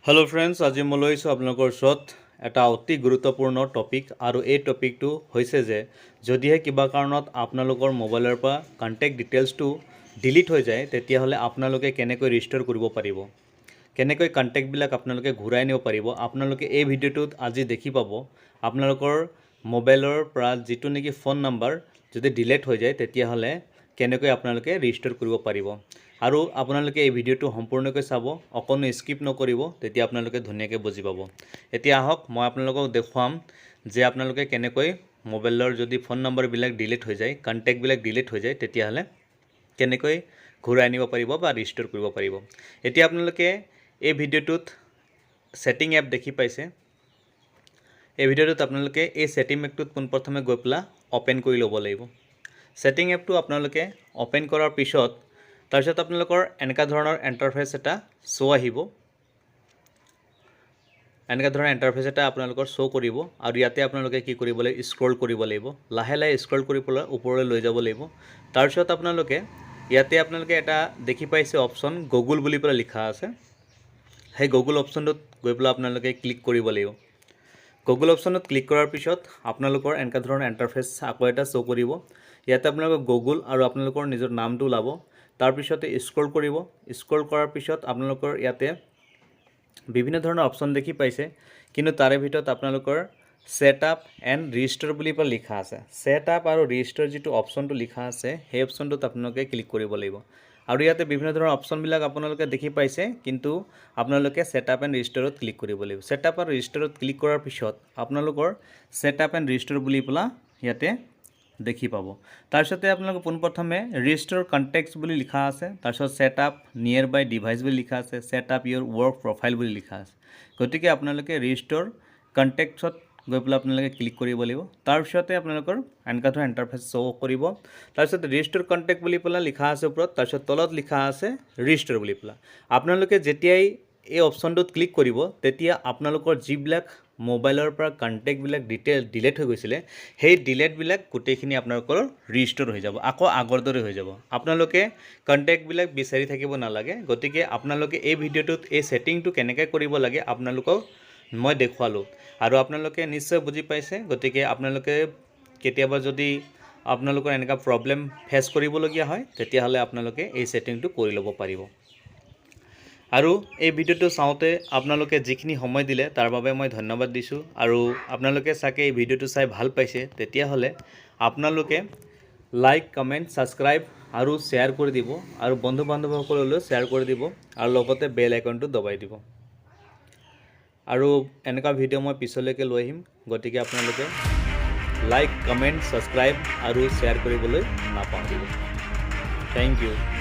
hello friends आज मैं lasso आपलोकर ओसৰত এটা অতি গুৰুত্বপূৰ্ণ টপিক আৰু এই টপিকটো হৈছে যে যদিহে কিবা কাৰণত আপোনালোকৰ মোবাইলৰ পৰা কন্টেক্ট ডিটেইলছটো ডিলিট হৈ যায় তেতিয়াহলে আপোনালোকে কেনেকৈ ৰিস্টোৰ কৰিব পাৰিব কেনেকৈ কন্টেক্টবিলাক আপোনালোকে ঘূৰাই নিব পাৰিব আপোনালোকে এই ভিডিঅ'টোত আজি দেখি পাব আপোনালোকৰ মোবাইলৰ পৰা যিটো নেকি ফোন নাম্বাৰ যদি ডিলিট হৈ যায় তেতিয়াহলে কেনেকৈ আপোনালোকে ৰিস্টোৰ কৰিব পাৰিব আৰু আপোনালোকে এই ভিডিঅ'টো সম্পূৰ্ণকৈ চাব অকনো স্কিপ নকৰিব তেতিয়া আপোনালোকে ধুনীয়াকৈ বুজি পাব এতিয়া আহক মই আপোনালোকক দেখুৱাম যে আপোনালোকে কেনেকৈ মোবাইলৰ যদি ফোন নম্বৰবিলাক ডিলিট হৈ যায় কন্টেক্টবিলাক ডিলিট হৈ যায় তেতিয়াহলে কেনেকৈ ঘূৰাই আনিব পাৰিব বা ৰিস্টোৰ কৰিব পাৰিব এতিয়া আপোনালোকে এই ভিডিঅ'টোত সেটিং এপ দেখি পাইছে এই ভিডিঅ'টোত আপোনালোকে এই সেটিং এপটোত পোনপ্ৰথমে গৈ পেলা ওপেন কৰি ল'ব লাগিব সেটিং এপটো আপোনালোকে ওপেন কৰাৰ পিছত তাৰপিছত আপোনালোকৰ এনেকা ধৰণৰ ইন্টাৰফেস এটা শো আহিব এনেকা ধৰণৰ ইন্টাৰফেস এটা আপোনালোকৰ শো কৰিব আৰু ইয়াতে আপোনালোকে কি কৰিব লাগিব স্ক্ৰল কৰিব লাগিব লাহে লাহে স্ক্ৰল কৰি পেলাই ওপৰলৈ লৈ যাব লাগিব তাৰপিছত আপোনালোকে ইয়াতে আপোনালোকে এটা দেখি পাইছে অপচন গুগল বুলি পেলাই লিখা আছে সেই গুগল অপচনটোত গৈ পেলাই আপোনালোকে ক্লিক কৰিব লাগিব গুগল অপচনত ক্লিক কৰাৰ পিছত আপোনালোকৰ এনেকা ধৰণৰ ইন্টাৰফেস আকৌ এটা শো কৰিব ইয়াতে আপোনালোকৰ গুগল আৰু আপোনালোকৰ নিজৰ নামটো লাব তাৰ পিছতে স্ক্ৰল কৰিব স্ক্ৰল কৰাৰ পিছত আপোনালোকৰ ইয়াতে বিভিন্ন ধৰণৰ অপচন দেখি পাইছে কিন্তু তাৰে ভিতৰত আপোনালোকৰ সেটআপ এণ্ড ৰিস্টোৰ বুলি পেলাই লিখা আছে সেটআপ আৰু ৰিস্টোৰ যেটো অপচনটো লিখা আছে সেই অপচনটোত আপোনালোকে ক্লিক কৰিব লাগিব আৰু ইয়াতে বিভিন্ন ধৰণৰ অপচনবিলাক আপোনালোকে দেখি পাইছে কিন্তু আপোনালোকে সেটআপ এণ্ড ৰিস্টোৰত ক্লিক কৰিব লাগিব সেটআপ আৰু ৰিস্টোৰত ক্লিক কৰাৰ পিছত আপোনালোকৰ সেটআপ এণ্ড ৰিস্টোৰ বুলি পেলাই ইয়াতে দেখি পাব তাৰপিছতে আপোনালোকে পোনপ্ৰথমে ৰিস্টোৰ কন্টেক্টছ বুলি লিখা আছে তাৰপিছত সেটআপ নিয়াৰ বাই ডিভাইস বুলি লিখা আছে সেটআপ ইয়োৰ ৱৰ্ক প্ৰফাইল বুলি লিখা আছে গতিকে আপোনালোকে ৰিস্টোৰ কন্টেক্টছত গৈ পেলাই আপোনালোকে ক্লিক কৰিব লাগিব তাৰপিছতে আপোনালোকৰ এনেকা ধৰণৰ ইন্টাৰফেস শো কৰিব তাৰপিছত ৰিস্টোৰ কন্টেক্ট বুলি পেলাই লিখা আছে ওপৰত তাৰপিছত তলত লিখা আছে ৰিস্টোৰ বুলি পেলাই আপোনালোকে যেতিয়াই এই অপচনটোত ক্লিক কৰিব তেতিয়া আপোনালোকৰ যিবিলাক মোবাইলৰ পৰা কন্টেক্টবিলাক ডিলিট হৈ গৈছিল সেই ডিলিটবিলাক গোটেইখিনি আপোনালোকৰ ৰিস্টোৰ হৈ যাব আকৌ আগৰ দৰে হৈ যাব আপোনালোকে কন্টেক্টবিলাক বিচাৰি থাকিব নালাগে গতিকে আপোনালোকে এই ভিডিঅ'টোত এই সেটিংটো কেনেকৈ কৰিব লাগে আপোনালোকক মই দেখুৱালো আৰু আপোনালোকে নিশ্চয় বুজি পাইছে গতিকে আপোনালোকে কেতিয়াবা যদি আপোনালোকৰ এনেকা প্ৰবলেম ফেস কৰিবলগীয়া হয় তেতিয়াহলে আপোনালোকে এই সেটিংটো কৰি ল'ব পাৰিব আৰু এই ভিডিঅ'টো চাওঁতে আপোনালোকে যিখিনি সময় দিলে তাৰ বাবে মই ধন্যবাদ দিছো আৰু আপোনালোকে চাকে এই ভিডিঅ'টো চাই ভাল পাইছে তেতিয়াহলে আপোনালোকে লাইক কমেন্ট সাবস্ক্ৰাইব আৰু শেয়াৰ কৰি দিব আৰু বন্ধু বান্ধৱসকললৈ শেয়াৰ কৰি দিব আৰু লগতে বেল আইকনটো দবাই দিব আৰু এনেকা ভিডিঅ' মই পিছলৈকে লৈ আহিম গতিকে আপোনালোকে লাইক কমেন্ট সাবস্ক্ৰাইব আৰু শেয়াৰ কৰিবলৈ নাপাহৰিব থ্যাংক ইউ